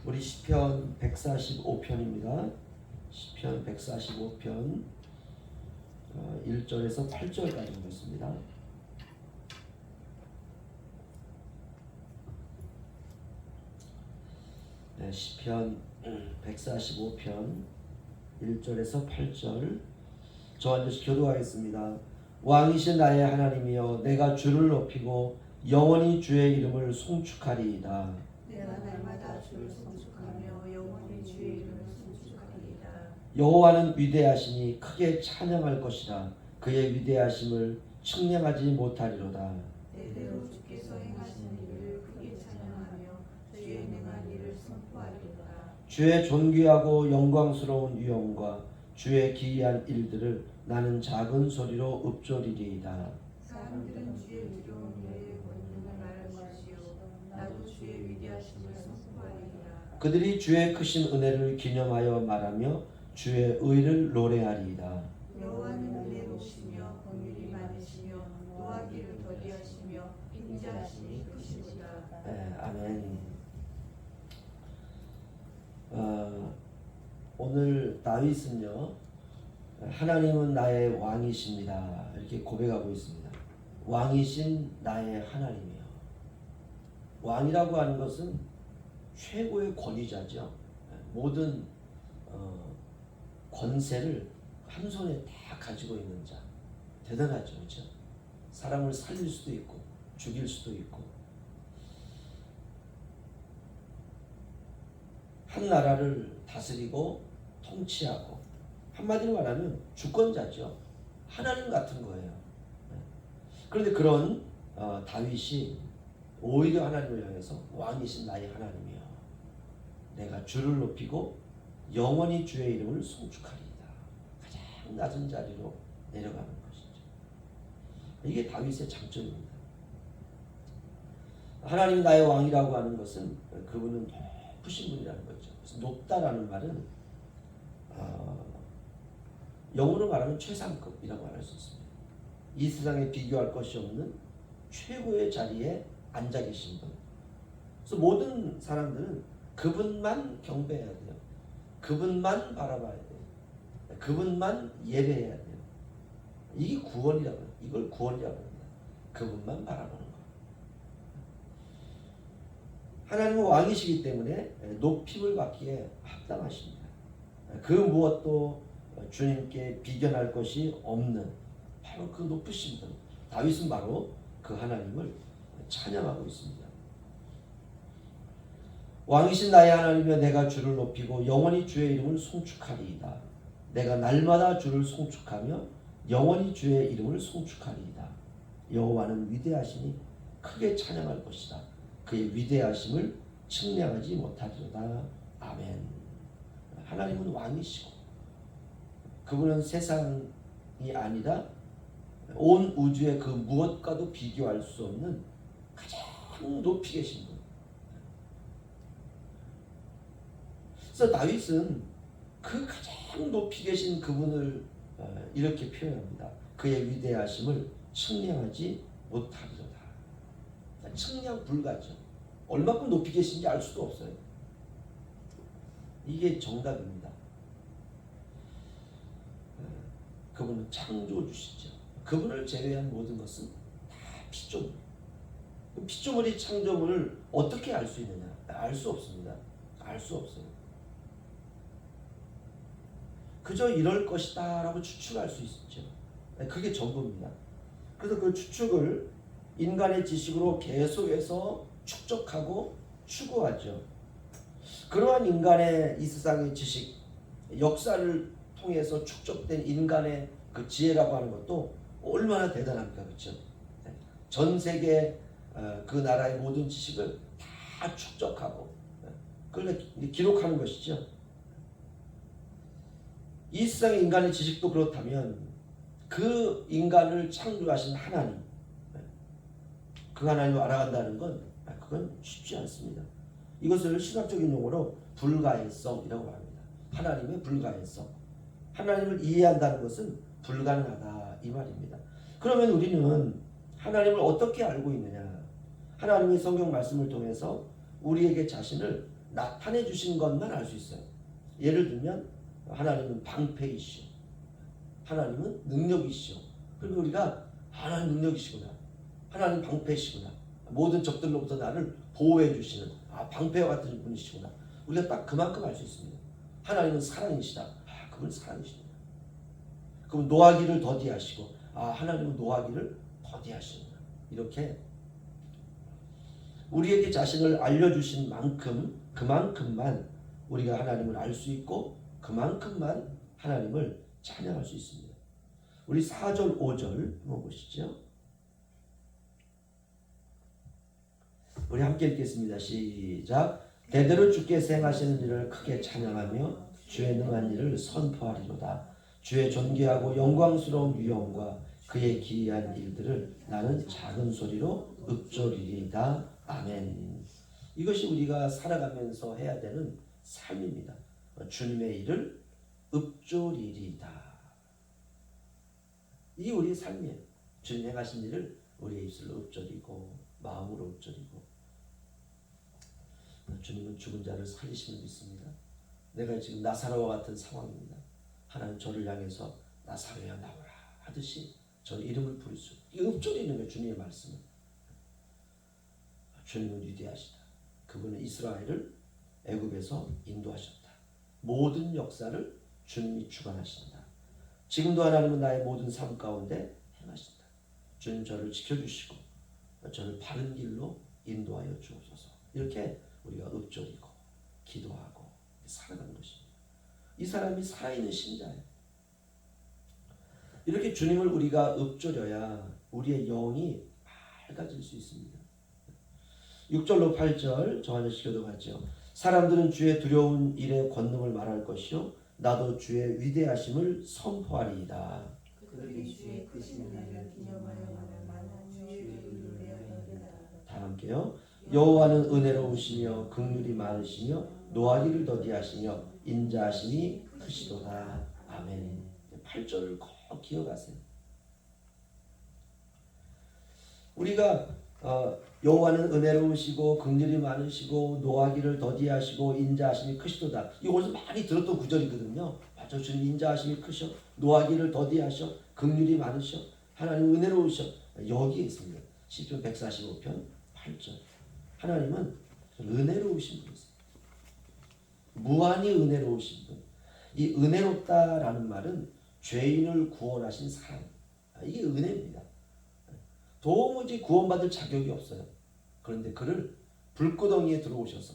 우리 시편 145편입니다. 시편 145편 1절에서 8절까지 보겠습니다. 네, 시편 145편 1절에서 8절 저와 함께 교도하겠습니다. 왕이신 나의 하나님이여 내가 주를 높이고 영원히 주의 이름을 송축하리이다. 내가 날마다 주를 송축하며 영원히 주의 이름을 송축하리이다. 여호와는 위대하시니 크게 찬양할 것이라. 그의 위대하심을 측량하지 못하리로다. 대대로 주께서 행하신 일을 크게 찬양하며 주의 능한 일을 선포하리로다. 주의 존귀하고 영광스러운 위엄과 주의 기이한 일들을 나는 작은 소리로 읊조리리이다. 사람들은 주의 위로운 일의 권능을 말할 것이요 나도 주의 위대하심을 선포하리이다. 그들이 주의 크신 은혜를 기념하여 말하며 주의 의를 노래하리이다. 여호와는 은혜로우시며 긍휼이 많으시며 노하기를 더디하시며 빈자하심이 크시도다. 네, 아멘. 오늘 다윗은요, 하나님은 나의 왕이십니다 이렇게 고백하고 있습니다. 왕이신 나의 하나님이요. 왕이라고 하는 것은 최고의 권위자죠. 모든 권세를 한 손에 다 가지고 있는 자. 대단하죠, 그렇죠? 사람을 살릴 수도 있고 죽일 수도 있고 한 나라를 다스리고 통치하고 한마디로 말하면 주권자죠. 하나님 같은 거예요. 그런데 그런 다윗이 오히려 하나님을 향해서 왕이신 나의 하나님이여 내가 주를 높이고 영원히 주의 이름을 송축하리이다. 가장 낮은 자리로 내려가는 것이죠. 이게 다윗의 장점입니다. 하나님 나의 왕이라고 하는 것은 그분은 높으신 분이라는 거죠. 그래서 높다라는 말은 영어로 말하면 최상급이라고 말할 수 있습니다. 이 세상에 비교할 것이 없는 최고의 자리에 앉아 계신 분. 그래서 모든 사람들은 그분만 경배해야 돼요. 그분만 바라봐야 돼요. 그분만 예배해야 돼요. 이게 구원이라고 해요. 이걸 구원이라고 합니다. 그분만 바라보는 거. 하나님은 왕이시기 때문에 높임을 받기에 합당하십니다. 그 무엇도 주님께 비견할 것이 없는 바로 그 높으신 분. 다윗은 바로 그 하나님을 찬양하고 있습니다. 왕이신 나의 하나님이여 내가 주를 높이고 영원히 주의 이름을 송축하리이다. 내가 날마다 주를 송축하며 영원히 주의 이름을 송축하리이다. 여호와는 위대하시니 크게 찬양할 것이다. 그의 위대하심을 측량하지 못하리로다. 아멘. 하나님은 왕이시고 그분은 세상이 아니라 온 우주의 그 무엇과도 비교할 수 없는 가장 높이 계신 분. 그래서 다윗은 그 가장 높이 계신 그분을 이렇게 표현합니다. 그의 위대하심을 측량하지 못하리로다. 측량 불가죠. 얼마큼 높이 계신지 알 수도 없어요. 이게 정답입니다. 그분은 창조주시죠. 그분을 제외한 모든 것은 다 피조물. 피조물이 창조물을 어떻게 알 수 있느냐? 알 수 없습니다. 알 수 없어요. 그저 이럴 것이다 라고 추측할 수 있죠. 그게 전부입니다. 그래서 그 추측을 인간의 지식으로 계속해서 축적하고 추구하죠. 그러한 인간의 이 세상의 지식, 역사를 통해서 축적된 인간의 그 지혜라고 하는 것도 얼마나 대단합니까, 그렇죠? 전 세계 그 나라의 모든 지식을 다 축적하고 그걸 기록하는 것이죠. 이 세상의 인간의 지식도 그렇다면 그 인간을 창조하신 하나님, 그 하나님을 알아간다는 건 그건 쉽지 않습니다. 이것을 신학적인 용어로 불가해성이라고 합니다. 하나님의 불가해성. 하나님을 이해한다는 것은 불가능하다 이 말입니다. 그러면 우리는 하나님을 어떻게 알고 있느냐? 하나님의 성경 말씀을 통해서 우리에게 자신을 나타내 주신 것만 알 수 있어요. 예를 들면 하나님은 방패이시오. 하나님은 능력이시오. 그리고 우리가 하나님 능력이시구나. 하나님 방패시구나. 모든 적들로부터 나를 보호해 주시는 방패와 같은 분이시구나. 우리가 딱 그만큼 알 수 있습니다. 하나님은 사랑이시다. 그분 사랑이십니다. 그분 노하기를 더디하시고 하나님은 노하기를 더디하시는구나. 이렇게 우리에게 자신을 알려주신 만큼 그만큼만 우리가 하나님을 알 수 있고 그만큼만 하나님을 찬양할 수 있습니다. 우리 4절 5절 한번 보시죠. 우리 함께 읽겠습니다. 시작. 대대로 주께서 행하시는 일을 크게 찬양하며 주의 능한 일을 선포하리로다. 주의 존귀하고 영광스러운 위엄과 그의 기이한 일들을 나는 작은 소리로 읊조리리이다. 아멘. 이것이 우리가 살아가면서 해야 되는 삶입니다. 주님의 일을 읊조리리이다. 이게 우리의 삶이에요. 주님 행하신 일을 우리의 입술로 읊조리고 마음으로 읊조리고. 주님은 죽은 자를 살리시는 믿습니다. 내가 지금 나사로와 같은 상황입니다. 하나님 저를 향해서 나사로야 나오라 하듯이 저 이름을 부를 수, 이 읊조리는 거예요. 주님의 말씀은. 주님은 위대하시다. 그분은 이스라엘을 애굽에서 인도하셨다. 모든 역사를 주님이 주관하신다. 지금도 하나님은 나의 모든 삶 가운데 행하신다. 주님 저를 지켜주시고 저를 바른 길로 인도하여 주옵소서. 이렇게 우리가 읊조리고 기도하고 살아가는 것입니다. 이 사람이 살아있는 신자예요. 이렇게 주님을 우리가 읊조려야 우리의 영이 맑아질 수 있습니다. 6절로 8절 저 하나씩 교도하죠. 사람들은 주의 두려운 일의 권능을 말할 것이요 나도 주의 위대하심을 선포하리이다. 그들이 주의 크신 은혜를 기념하여 말하는 주의 의를 내어내리다. 다 함께요. 여호와는 은혜로우시며 긍휼이 많으시며 노하기를 더디하시며 인자하심이 크시도다. 아멘. 8절을 꼭 기억하세요. 우리가 여호와는 은혜로우시고 긍휼이 많으시고 노하기를 더디하시고 인자하심이 크시도다. 이것을 많이 들었던 구절이거든요. 맞아, 주님 인자하심이 크셔, 노하기를 더디하셔, 긍휼이 많으셔, 하나님 은혜로우셔. 여기에 있습니다. 시편 145편 8절. 하나님은 은혜로우신 분이세요. 무한히 은혜로우신 분. 이 은혜롭다라는 말은 죄인을 구원하신 사랑. 이게 은혜입니다. 도무지 구원받을 자격이 없어요. 그런데 그를 불구덩이에 들어오셔서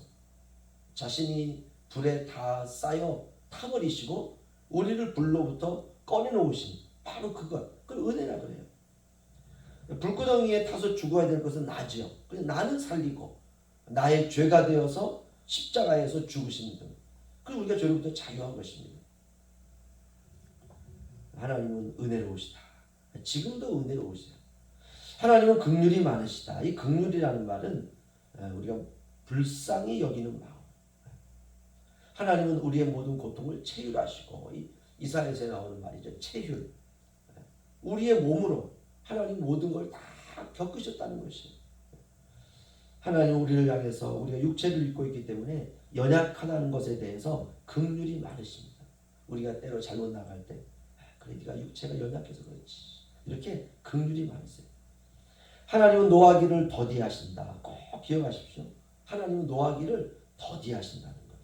자신이 불에 다 쌓여 타버리시고 우리를 불로부터 꺼내놓으신 바로 그것. 그걸 은혜라 그래요. 불구덩이에 타서 죽어야 될 것은 나지요. 그래서 나는 살리고 나의 죄가 되어서 십자가에서 죽으신 분. 그리고 우리가 죄로부터 자유한 것입니다. 하나님은 은혜로우시다. 지금도 은혜로우세요. 하나님은 긍휼이 많으시다. 이 긍휼이라는 말은 우리가 불쌍히 여기는 마음. 하나님은 우리의 모든 고통을 체휼하시고 이사야서에 나오는 말이죠. 체휼. 우리의 몸으로 하나님 모든 걸 다 겪으셨다는 것이에요. 하나님 우리를 향해서 우리가 육체를 입고 있기 때문에 연약하다는 것에 대해서 긍휼이 많으십니다. 우리가 때로 잘못 나갈 때 그래 네가 육체가 연약해서 그렇지. 이렇게 긍휼이 많으세요. 하나님은 노하기를 더디하신다. 꼭 기억하십시오. 하나님은 노하기를 더디하신다는 거예요.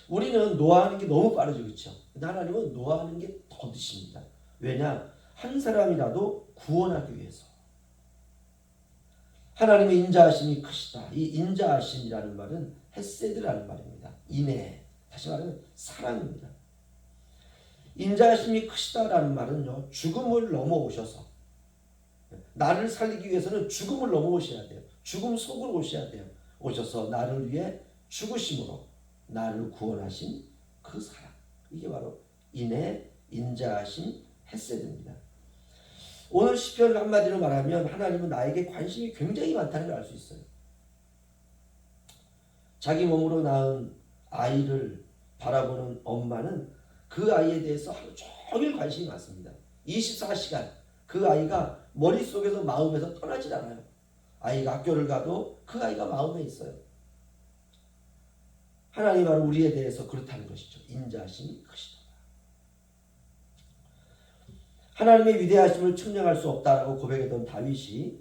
우리는 노하는 게 너무 빠르죠. 그렇죠? 근데 하나님은 노하는 게 더디십니다. 왜냐? 한 사람이라도 구원하기 위해서. 하나님의 인자하심이 크시다. 이 인자하심이라는 말은 헤세드라는 말입니다. 인애. 다시 말하면 사랑입니다. 인자하심이 크시다라는 말은요. 죽음을 넘어오셔서 나를 살리기 위해서는 죽음을 넘어오셔야 돼요. 죽음 속으로 오셔야 돼요. 오셔서 나를 위해 죽으심으로 나를 구원하신 그 사랑. 이게 바로 인애, 인자하심, 헤세드입니다. 오늘 시편을 한마디로 말하면 하나님은 나에게 관심이 굉장히 많다는 걸 알 수 있어요. 자기 몸으로 낳은 아이를 바라보는 엄마는 그 아이에 대해서 하루 종일 관심이 많습니다. 24시간 그 아이가 머릿속에서 마음에서 떠나질 않아요. 아이가 학교를 가도 그 아이가 마음에 있어요. 하나님 바로 우리에 대해서 그렇다는 것이죠. 인자하심이 크시다. 하나님의 위대하심을 측량할 수 없다라고 고백했던 다윗이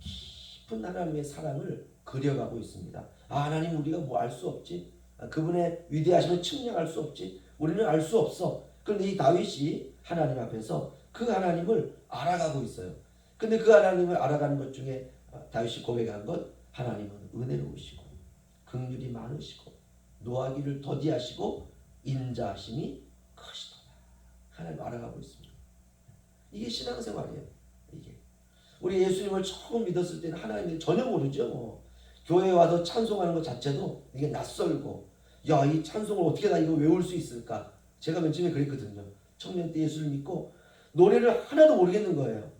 깊은 하나님의 사랑을 그려가고 있습니다. 하나님 우리가 뭐 알 수 없지? 그분의 위대하심을 측량할 수 없지? 우리는 알 수 없어. 그런데 이 다윗이 하나님 앞에서 그 하나님을 알아가고 있어요. 근데 그 하나님을 알아가는 것 중에 다윗이 고백한 것, 하나님은 은혜로우시고 긍휼이 많으시고 노하기를 더디하시고 인자하심이 크시도다. 하나님 알아가고 있습니다. 이게 신앙생활이에요. 이게 우리 예수님을 처음 믿었을 때는 하나님을 전혀 모르죠. 교회에 와서 찬송하는 것 자체도 이게 낯설고, 야, 이 찬송을 어떻게 다 이거 외울 수 있을까? 제가 맨 처음에 그랬거든요. 청년 때 예수를 믿고 노래를 하나도 모르겠는 거예요.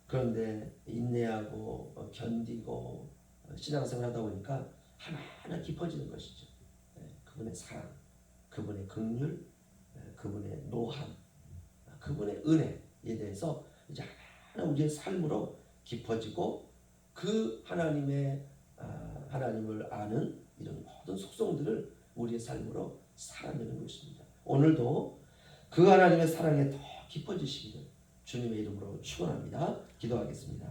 그런데 인내하고 견디고 신앙생활 하다 보니까 하나하나 깊어지는 것이죠. 그분의 사랑, 그분의 긍휼, 그분의 노함, 그분의 은혜에 대해서 이제 하나하나 우리의 삶으로 깊어지고, 그 하나님의 하나님을 아는 이런 모든 속성들을 우리의 삶으로 살아내는 것입니다. 오늘도 그 하나님의 사랑에 더 깊어지시기를 주님의 이름으로 축원합니다. 기도하겠습니다.